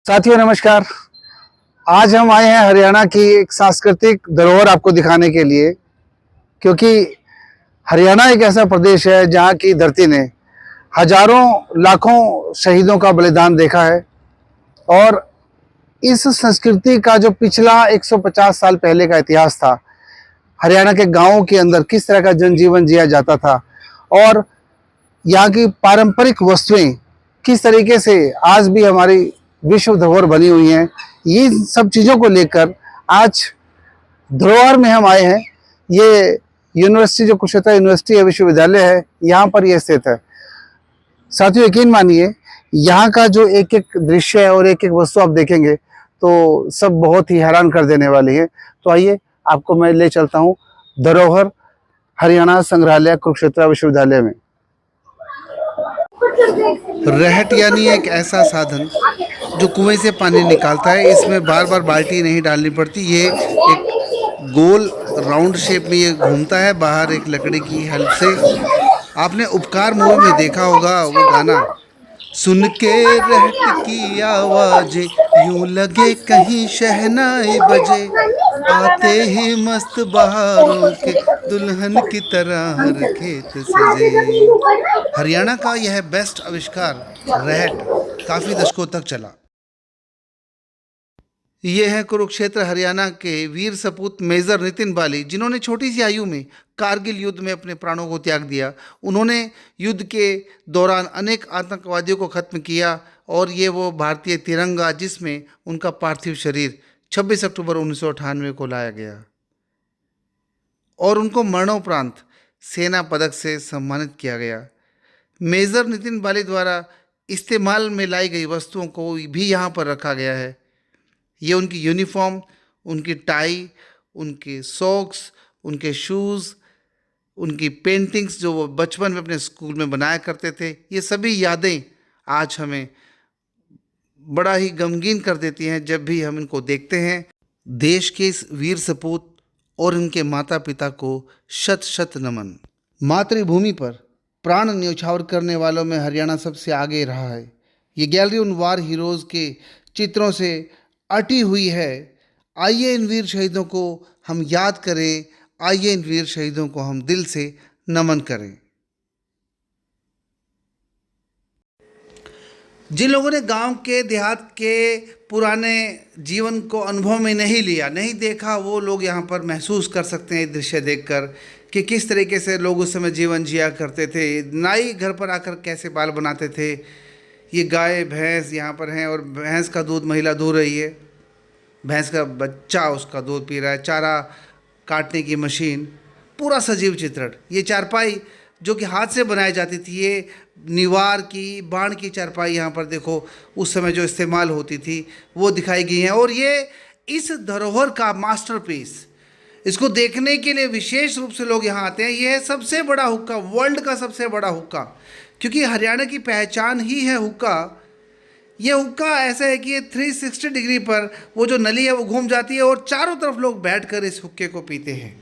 साथियों नमस्कार। आज हम आए हैं हरियाणा की एक सांस्कृतिक धरोहर आपको दिखाने के लिए, क्योंकि हरियाणा एक ऐसा प्रदेश है जहां की धरती ने हजारों लाखों शहीदों का बलिदान देखा है। और इस संस्कृति का जो पिछला 150 साल पहले का इतिहास था, हरियाणा के गांवों के अंदर किस तरह का जनजीवन जिया जाता था और यहाँ की पारंपरिक वस्तुएं किस तरीके से आज भी हमारी विश्व धरोहर बनी हुई हैं, ये सब चीज़ों को लेकर आज धरोहर में हम आए हैं। ये यूनिवर्सिटी जो कुरुक्षेत्र यूनिवर्सिटी है, विश्वविद्यालय है, यहाँ पर ये स्थित है। साथियों यकीन मानिए, यहाँ का जो एक एक दृश्य है और एक एक वस्तु आप देखेंगे तो सब बहुत ही हैरान कर देने वाली है। तो आइए आपको मैं ले चलता हूँ धरोहर हरियाणा संग्रहालय कुरुक्षेत्र विश्वविद्यालय में। रहट यानी एक ऐसा साधन जो कुएं से पानी निकालता है। इसमें बार बार बाल्टी नहीं डालनी पड़ती। ये एक गोल राउंड शेप में ये घूमता है। बाहर एक लकड़ी की हेल्प से, आपने उपकार मूवी में देखा होगा वो गाना, सुन के रहट की आवाज़ें यूं लगे कहीं शहनाई बजे, आते ही मस्त बहारों के दुल्हन की तरह हर खेत सजे। हरियाणा का यह बेस्ट आविष्कार रहट काफ़ी दशकों तक चला। ये है कुरुक्षेत्र हरियाणा के वीर सपूत मेजर नितिन बाली, जिन्होंने छोटी सी आयु में कारगिल युद्ध में अपने प्राणों को त्याग दिया। उन्होंने युद्ध के दौरान अनेक आतंकवादियों को खत्म किया और ये वो भारतीय तिरंगा जिसमें उनका पार्थिव शरीर 26 अक्टूबर 1998 को लाया गया और उनको मरणोपरांत सेना पदक से सम्मानित किया गया। मेजर नितिन बाली द्वारा इस्तेमाल में लाई गई वस्तुओं को भी यहाँ पर रखा गया है। ये उनकी यूनिफॉर्म, उनकी टाई, उनके सॉक्स, उनके शूज़, उनकी पेंटिंग्स जो वो बचपन में अपने स्कूल में बनाया करते थे, ये सभी यादें आज हमें बड़ा ही गमगीन कर देती हैं जब भी हम इनको देखते हैं। देश के इस वीर सपूत और इनके माता पिता को शत शत नमन। मातृभूमि पर प्राण न्यौछावर करने वालों में हरियाणा सबसे आगे रहा है। ये गैलरी उन वार हीरोज़ के चित्रों से अटी हुई है। आइए इन वीर शहीदों को हम याद करें, आइए इन वीर शहीदों को हम दिल से नमन करें। जिन लोगों ने गांव के देहात के पुराने जीवन को अनुभव में नहीं लिया, नहीं देखा, वो लोग यहाँ पर महसूस कर सकते हैं दृश्य देखकर कि किस तरीके से लोग उस समय जीवन जिया करते थे। नाई घर पर आकर कैसे बाल बनाते थे। ये गाय भैंस यहाँ पर हैं और भैंस का दूध महिला दूह रही है, भैंस का बच्चा उसका दूध पी रहा है, चारा काटने की मशीन, पूरा सजीव चित्रण। ये चारपाई जो कि हाथ से बनाई जाती थी, ये निवार की, बाण की चारपाई यहाँ पर देखो उस समय जो इस्तेमाल होती थी वो दिखाई गई हैं। और ये इस धरोहर का मास्टरपीस, इसको देखने के लिए विशेष रूप से लोग यहाँ आते हैं। ये है सबसे बड़ा हुक्का, वर्ल्ड का सबसे बड़ा हुक्का, क्योंकि हरियाणा की पहचान ही है हुक्का। ये हुक्का ऐसा है कि ये 360 डिग्री पर वो जो नली है वो घूम जाती है और चारों तरफ लोग बैठकर इस हुक्के को पीते हैं।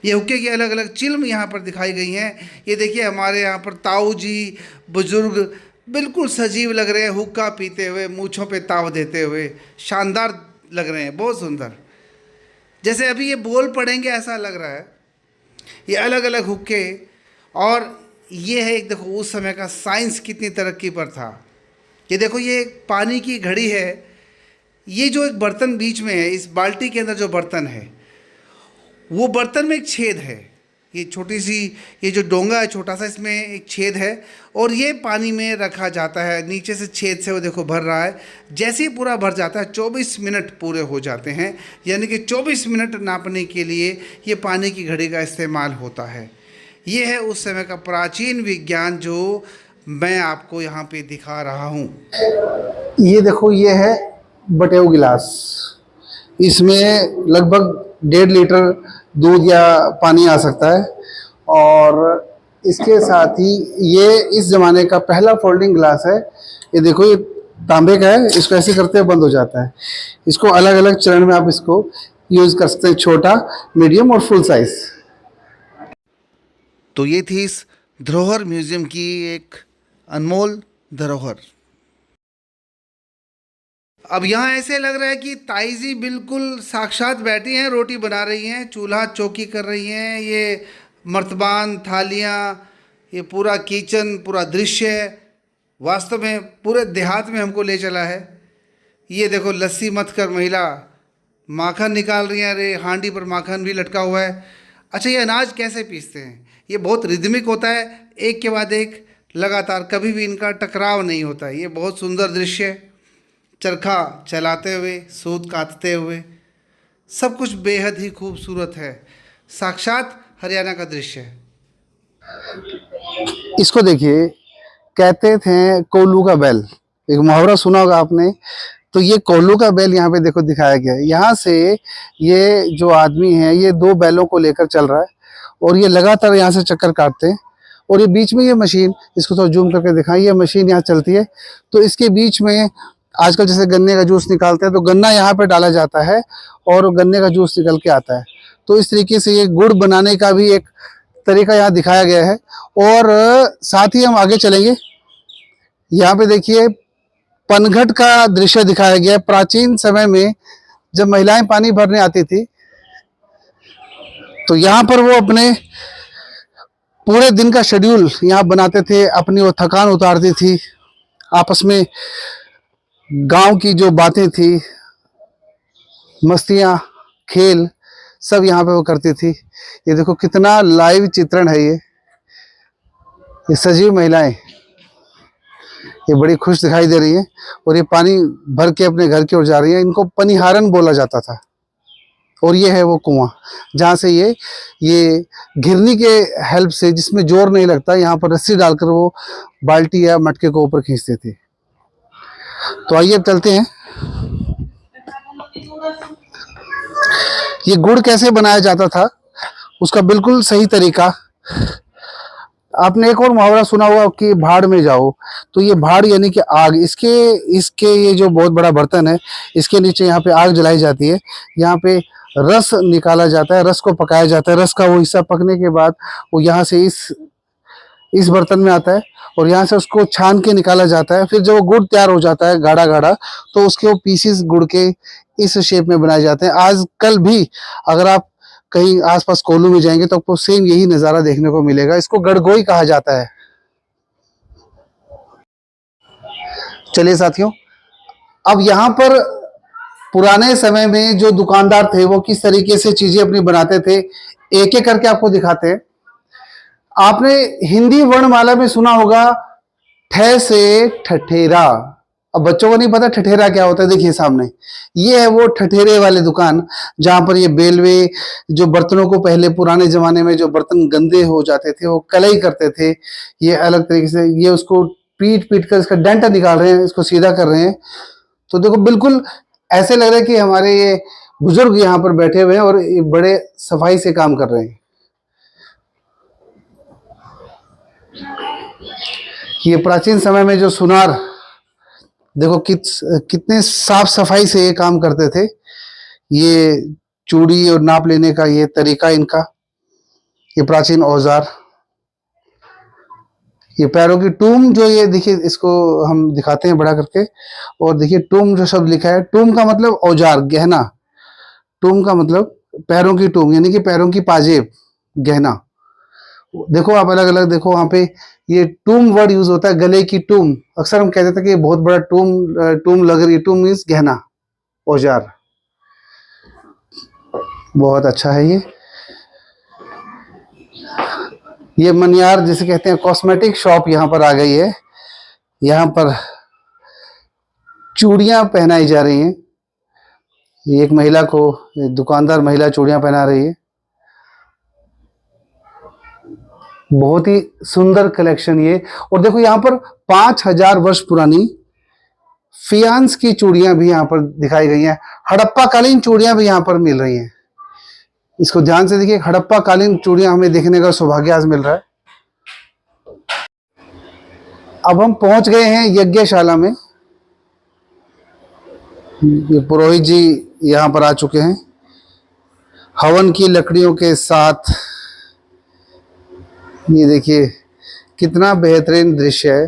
ये हुक्के की अलग अलग चिल्म यहाँ पर दिखाई गई हैं। ये देखिए हमारे यहाँ पर ताऊ जी बुजुर्ग बिल्कुल सजीव लग रहे हैं, हुक्का पीते हुए, मूँछों पे ताव देते हुए, शानदार लग रहे हैं, बहुत सुंदर। जैसे अभी ये बोल पड़ेंगे ऐसा लग रहा है। ये अलग अलग हुक्के, और ये है एक, देखो उस समय का साइंस कितनी तरक्की पर था। ये देखो ये एक पानी की घड़ी है। ये जो एक बर्तन बीच में है, इस बाल्टी के अंदर जो बर्तन है, वो बर्तन में एक छेद है। ये छोटी सी, ये जो डोंगा है छोटा सा, इसमें एक छेद है और ये पानी में रखा जाता है। नीचे से छेद से वो देखो भर रहा है। जैसे ही पूरा भर जाता है 24 मिनट पूरे हो जाते हैं, यानी कि 24 मिनट नापने के लिए ये पानी की घड़ी का इस्तेमाल होता है। ये है उस समय का प्राचीन विज्ञान जो मैं आपको यहाँ पे दिखा रहा हूँ। ये देखो, ये है बटेउ गिलास। इसमें लगभग 1.5 लीटर दूध या पानी आ सकता है। और इसके साथ ही ये इस ज़माने का पहला फोल्डिंग ग्लास है। ये देखो, ये तांबे का है, इसको ऐसे करते हुए बंद हो जाता है। इसको अलग अलग चरण में आप इसको यूज़ कर सकते हैं, छोटा, मीडियम और फुल साइज़। तो ये थी इस धरोहर म्यूज़ियम की एक अनमोल धरोहर। अब यहाँ ऐसे लग रहा है कि ताई जी बिल्कुल साक्षात बैठी हैं, रोटी बना रही हैं, चूल्हा चौकी कर रही हैं। ये मर्तबान थालियाँ, ये पूरा किचन, पूरा दृश्य वास्तव में पूरे देहात में हमको ले चला है। ये देखो लस्सी मथ कर महिला माखन निकाल रही हैं। अरे हांडी पर माखन भी लटका हुआ है। अच्छा, ये अनाज कैसे पीसते हैं? ये बहुत रिदमिक होता है, एक के बाद एक लगातार, कभी भी इनका टकराव नहीं होता है। ये बहुत सुंदर दृश्य है, चरखा चलाते हुए, सूत काटते हुए, सब कुछ बेहद ही खूबसूरत है। साक्षात हरियाणा का दृश्य है। इसको देखिए, कहते थे कोल्लू का बैल, एक मुहावरा सुना होगा आपने। तो ये कोल्लू का बैल यहाँ पे देखो दिखाया गया है। यहाँ से ये जो आदमी है ये दो बैलों को लेकर चल रहा है और ये लगातार यहाँ से चक्कर काटते हैं। और ये बीच में ये मशीन, इसको थोड़ा जूम करके दिखाएं, ये मशीन यहाँ चलती है। तो इसके बीच में आजकल जैसे गन्ने का जूस निकालते हैं तो गन्ना यहाँ पे डाला जाता है और गन्ने का जूस निकल के आता है। तो इस तरीके से ये गुड़ बनाने का भी एक तरीका यहाँ दिखाया गया है। और साथ ही हम आगे चलेंगे, यहाँ पे देखिए पनघट का दृश्य दिखाया गया है। प्राचीन समय में जब महिलाएं पानी भरने आती थी तो यहाँ पर वो अपने पूरे दिन का शेड्यूल यहाँ बनाते थे, अपनी वो थकान उतारती थी। आपस में गांव की जो बातें थी, मस्तियाँ, खेल, सब यहाँ पे वो करती थी। ये देखो कितना लाइव चित्रण है। ये सजीव महिलाएं, ये बड़ी खुश दिखाई दे रही हैं और ये पानी भर के अपने घर की ओर जा रही हैं। इनको पनिहारन बोला जाता था। और ये है वो कुआं जहाँ से ये घिरनी के हेल्प से, जिसमें जोर नहीं लगता, यहाँ पर रस्सी डालकर वो बाल्टी या मटके को ऊपर खींचते थे। तो आइए अब चलते हैं। ये गुड़ कैसे बनाया जाता था उसका बिल्कुल सही तरीका। आपने एक और मुहावरा सुना होगा कि भाड़ में जाओ। तो ये भाड़ यानी कि आग, इसके ये जो बहुत बड़ा बर्तन है, इसके नीचे यहाँ पे आग जलाई जाती है। यहाँ पे रस निकाला जाता है, रस को पकाया जाता है। रस का वो हिस्सा पकने के बाद वो यहाँ से इस बर्तन में आता है और यहाँ से उसको छान के निकाला जाता है। फिर जब वो गुड़ तैयार हो जाता है गाढ़ा गाढ़ा, तो उसके वो पीसीस गुड़ के इस शेप में बनाए जाते हैं। आजकल भी अगर आप कहीं आसपास कोल्लू में जाएंगे तो आपको सेम यही नज़ारा देखने को मिलेगा। इसको गड़गोई कहा जाता है। चलिए साथियों, अब यहाँ पर पुराने समय में जो दुकानदार थे वो किस तरीके से चीजें अपनी बनाते थे, एक एक करके आपको दिखाते हैं। आपने हिंदी वर्णमाला में सुना होगा ठ से ठठेरा। अब बच्चों को नहीं पता ठठेरा क्या होता है। देखिए सामने ये है वो ठठेरे वाले दुकान, जहां पर ये बेलवे, जो बर्तनों को पहले पुराने जमाने में जो बर्तन गंदे हो जाते थे वो कलई करते थे। ये अलग तरीके से ये उसको पीट पीट कर इसका डंटा निकाल रहे हैं, इसको सीधा कर रहे हैं। तो देखो बिल्कुल ऐसे लग रहा है कि हमारे ये बुजुर्ग यहाँ पर बैठे हुए हैं और ये बड़े सफाई से काम कर रहे हैं। ये प्राचीन समय में जो सुनार, देखो कितने साफ सफाई से ये काम करते थे। ये चूड़ी और नाप लेने का ये तरीका इनका, ये प्राचीन औजार, ये पैरों की टूम, जो ये देखिए इसको हम दिखाते हैं बड़ा करके। और देखिए टूम जो शब्द लिखा है, टूम का मतलब औजार, गहना। टूम का मतलब पैरों की टूम, यानी कि पैरों की पाजेब, गहना। देखो आप अलग अलग देखो वहां पे ये टूम वर्ड यूज होता है, गले की टूम। अक्सर हम कहते थे कि बहुत बड़ा टूम लग रही है। टूम मीन्स गहना, औजार। बहुत अच्छा है ये मनियार जिसे कहते हैं, कॉस्मेटिक शॉप यहाँ पर आ गई है। यहाँ पर चूड़ियां पहनाई जा रही हैं। ये एक महिला को, दुकानदार महिला चूड़ियां पहना रही है। बहुत ही सुंदर कलेक्शन ये। और देखो यहाँ पर 5000 वर्ष पुरानी फियांस की चूड़ियां भी यहाँ पर दिखाई गई हैं। हड़प्पा कालीन चूड़ियां भी यहाँ पर मिल रही हैं। इसको ध्यान से देखिए, हड़प्पा कालीन चूड़ियां हमें देखने का सौभाग्य आज मिल रहा है। अब हम पहुंच गए हैं यज्ञशाला में। ये पुरोहित जी यहाँ पर आ चुके हैं हवन की लकड़ियों के साथ। ये देखिए कितना बेहतरीन दृश्य है।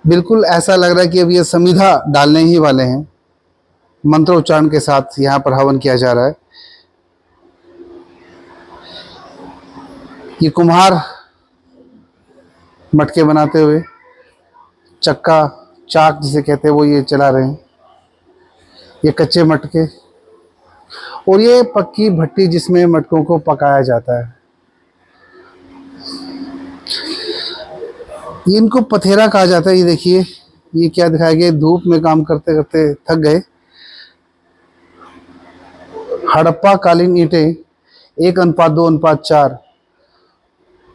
बिल्कुल ऐसा लग रहा है कि अब ये समिधा डालने ही वाले हैं। मंत्रोच्चारण के साथ यहाँ पर हवन किया जा रहा है। ये कुम्हार मटके बनाते हुए, चक्का चाक जिसे कहते हैं, वो ये चला रहे हैं। ये कच्चे मटके और ये पक्की भट्टी जिसमें मटकों को पकाया जाता है। ये इनको पथेरा कहा जाता है। ये देखिए, ये क्या दिखाया गया, धूप में काम करते करते थक गए। हड़प्पा कालीन ईंटें 1:2:4।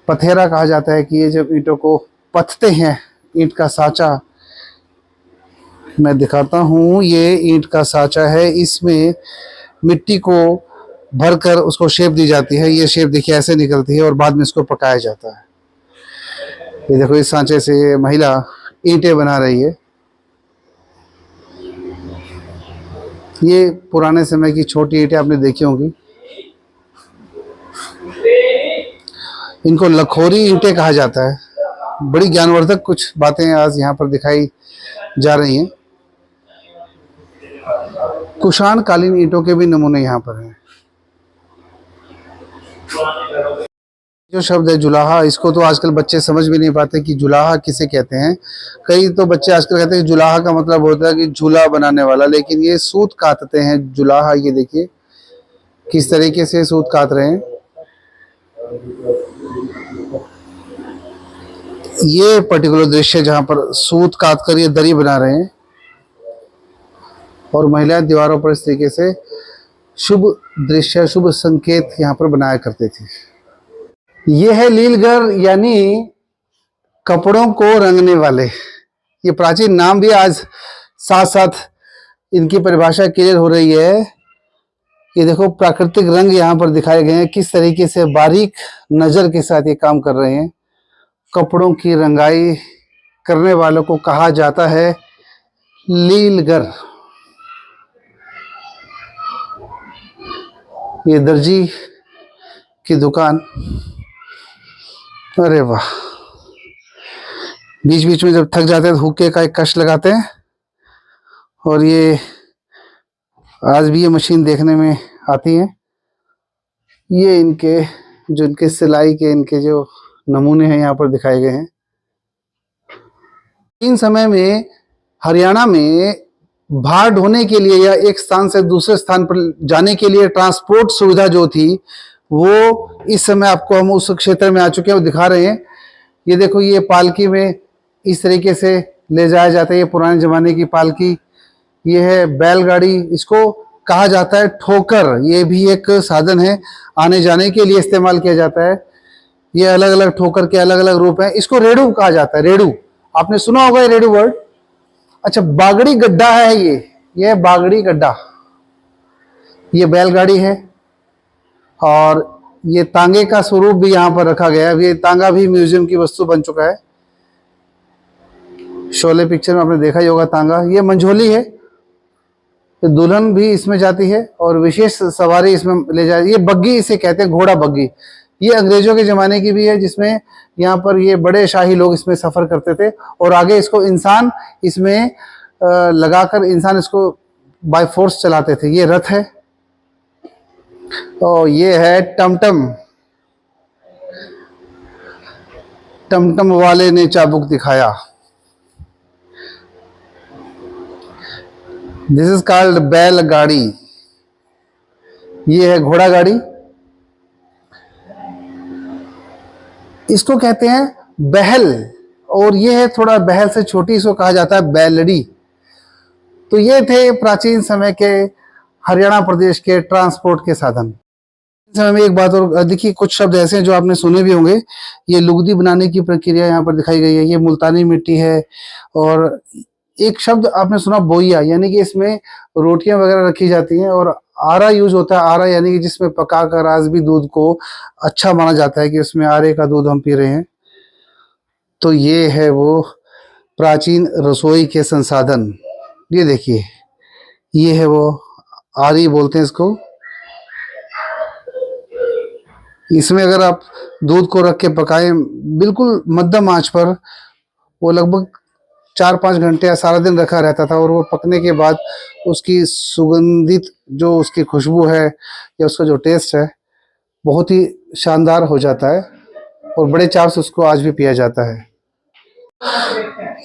पथेरा कहा जाता है कि ये जब ईंटों को पथते हैं, ईंट का साँचा मैं दिखाता हूँ। ये ईंट का साँचा है, इसमें मिट्टी को भरकर उसको शेप दी जाती है। ये शेप देखिए ऐसे निकलती है और बाद में इसको पकाया जाता है। ये देखो, इस सांचे से ये महिला ईंटें बना रही है। ये पुराने समय की छोटी ईंटें आपने देखी होंगी। इनको लखोरी ईंटें कहा जाता है। बड़ी ज्ञानवर्धक कुछ बातें आज यहाँ पर दिखाई जा रही हैं। कुषाण कालीन ईंटों के भी नमूने यहाँ पर हैं। जो शब्द है जुलाहा, इसको तो आजकल बच्चे समझ भी नहीं पाते कि जुलाहा किसे कहते हैं। कई तो बच्चे आजकल कहते हैं कि जुलाहा का मतलब होता है कि झूला बनाने वाला, लेकिन ये सूत काटते हैं जुलाहा। ये देखिए किस तरीके से सूत काट रहे हैं। ये पर्टिकुलर दृश्य जहाँ पर सूत काट कर ये दरी बना रहे हैं और महिलाएं दीवारों पर इस तरीके से शुभ दृश्य, शुभ संकेत यहाँ पर बनाया करते थे। ये है लीलगर, यानी कपड़ों को रंगने वाले। ये प्राचीन नाम भी आज साथ साथ इनकी परिभाषा क्लियर हो रही है। ये देखो, प्राकृतिक रंग यहाँ पर दिखाए गए हैं, किस तरीके से बारीक नजर के साथ ये काम कर रहे हैं। कपड़ों की रंगाई करने वालों को कहा जाता है लीलगर। ये दर्जी की दुकान, अरे वाह। बीच बीच में जब थक जाते हैं तो हुक्के का एक कश लगाते हैं। और ये आज भी ये मशीन देखने में आती है। ये इनके जो इनके सिलाई के इनके जो नमूने हैं यहाँ पर दिखाए गए हैं। इन समय में हरियाणा में भार ढोने के लिए या एक स्थान से दूसरे स्थान पर जाने के लिए ट्रांसपोर्ट सुविधा जो थी, वो इस समय आपको हम उस क्षेत्र में आ चुके हैं, वो दिखा रहे हैं। ये देखो, ये पालकी में इस तरीके से ले जाया जाता है। ये पुराने जमाने की पालकी। ये है बैलगाड़ी, इसको कहा जाता है ठोकर। ये भी एक साधन है, आने जाने के लिए इस्तेमाल किया जाता है। ये अलग अलग ठोकर के अलग अलग रूप हैं। इसको रेड़ू कहा जाता है। रेड़ू आपने सुना होगा, ये रेड़ू वर्ड। अच्छा, बागड़ी गड्ढा है ये बागड़ी गड्ढा। ये बैलगाड़ी है और ये तांगे का स्वरूप भी यहाँ पर रखा गया है। ये तांगा भी म्यूजियम की वस्तु बन चुका है। शोले पिक्चर में आपने देखा ही होगा तांगा। ये मंझोली है, दुल्हन भी इसमें जाती है और विशेष सवारी इसमें ले जाती है। ये बग्गी इसे कहते हैं, घोड़ा बग्गी। ये अंग्रेजों के ज़माने की भी है, जिसमें यहाँ पर ये बड़े शाही लोग इसमें सफ़र करते थे और आगे इसको इंसान इसमें लगाकर इंसान इसको बाय फोर्स चलाते थे। ये रथ है और ये है टमटम। टमटम वाले ने चाबुक दिखाया। दिस इज कॉल्ड बैलगाड़ी। ये है घोड़ा गाड़ी, इसको कहते हैं बहल। और ये है थोड़ा बहल से छोटी, इसको कहा जाता है बैलड़ी। तो ये थे प्राचीन समय के हरियाणा प्रदेश के ट्रांसपोर्ट के साधन। इस समय में एक बात और देखिए, कुछ शब्द ऐसे हैं जो आपने सुने भी होंगे। ये लुगदी बनाने की प्रक्रिया यहाँ पर दिखाई गई है। ये मुल्तानी मिट्टी है। और एक शब्द आपने सुना बोइया, यानी कि इसमें रोटियां वगैरह रखी जाती हैं। और आरा यूज होता है। आरा यानी कि जिसमें पका कर आज भी दूध को अच्छा माना जाता है कि उसमें आरे का दूध हम पी रहे हैं। तो ये है वो प्राचीन रसोई के संसाधन। ये देखिए, ये है वो आरी बोलते हैं इसको। इसमें अगर आप दूध को रख के पकाएं बिल्कुल मध्यम आंच पर, वो लगभग 4-5 घंटे या सारा दिन रखा रहता था, और वो पकने के बाद उसकी सुगंधित जो उसकी खुशबू है या उसका जो टेस्ट है बहुत ही शानदार हो जाता है, और बड़े चाव से उसको आज भी पिया जाता है।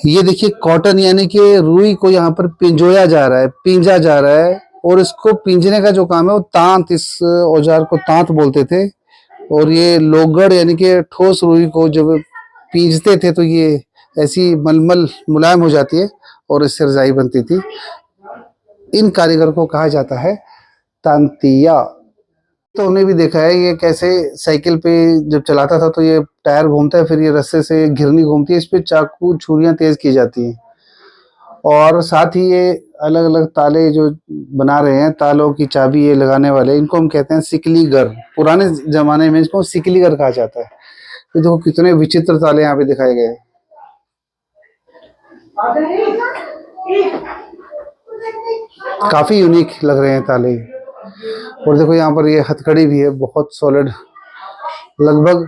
ये देखिए कॉटन यानी कि रुई को यहाँ पर पिंजोया जा रहा है, पींजा जा रहा है, और इसको पींजने का जो काम है वो तांत, इस औजार को तांत बोलते थे। और ये लोगड़ यानी कि ठोस रुई को जब पींजते थे तो ये ऐसी मलमल मुलायम हो जाती है और इससे रजाई बनती थी। इन कारीगर को कहा जाता है तांतिया। तो उन्हें भी देखा है ये कैसे साइकिल पे जब चलाता था तो ये टायर घूमता है, फिर ये रस्से से घिरनी घूमती है, इस पे चाकू छुरियां तेज की जाती हैं। और साथ ही ये अलग अलग ताले जो बना रहे हैं, तालों की चाबी ये लगाने वाले, इनको हम कहते हैं सिकलीगर। पुराने जमाने में इसको सिकलीगर कहा जाता है। ये देखो कितने विचित्र ताले यहाँ पे दिखाए गए हैं। काफी यूनिक लग रहे हैं ताले। और देखो यहाँ पर ये हथकड़ी भी है, बहुत सॉलिड, लगभग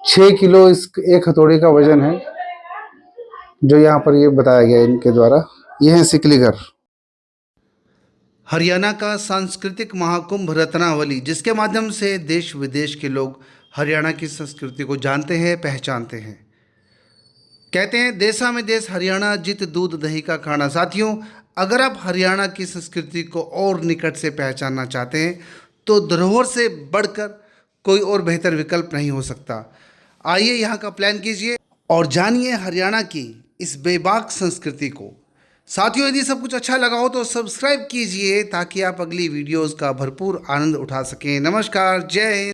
6 किलो इस एक हथौड़ी का वजन है, जो यहाँ पर ये बताया गया है इनके द्वारा। ये है सिकलीगर। हरियाणा का सांस्कृतिक महाकुंभ रत्नावली, जिसके माध्यम से देश विदेश के लोग हरियाणा की संस्कृति को जानते हैं, पहचानते हैं। कहते हैं देशा में देश हरियाणा, जित दूध दही का खाना। साथियों, अगर आप हरियाणा की संस्कृति को और निकट से पहचानना चाहते हैं तो धरोहर से बढ़कर कोई और बेहतर विकल्प नहीं हो सकता। आइए यहाँ का प्लान कीजिए और जानिए हरियाणा की इस बेबाक संस्कृति को। साथियों, यदि सब कुछ अच्छा लगा हो तो सब्सक्राइब कीजिए ताकि आप अगली वीडियोस का भरपूर आनंद उठा सकें। नमस्कार, जय हिंद।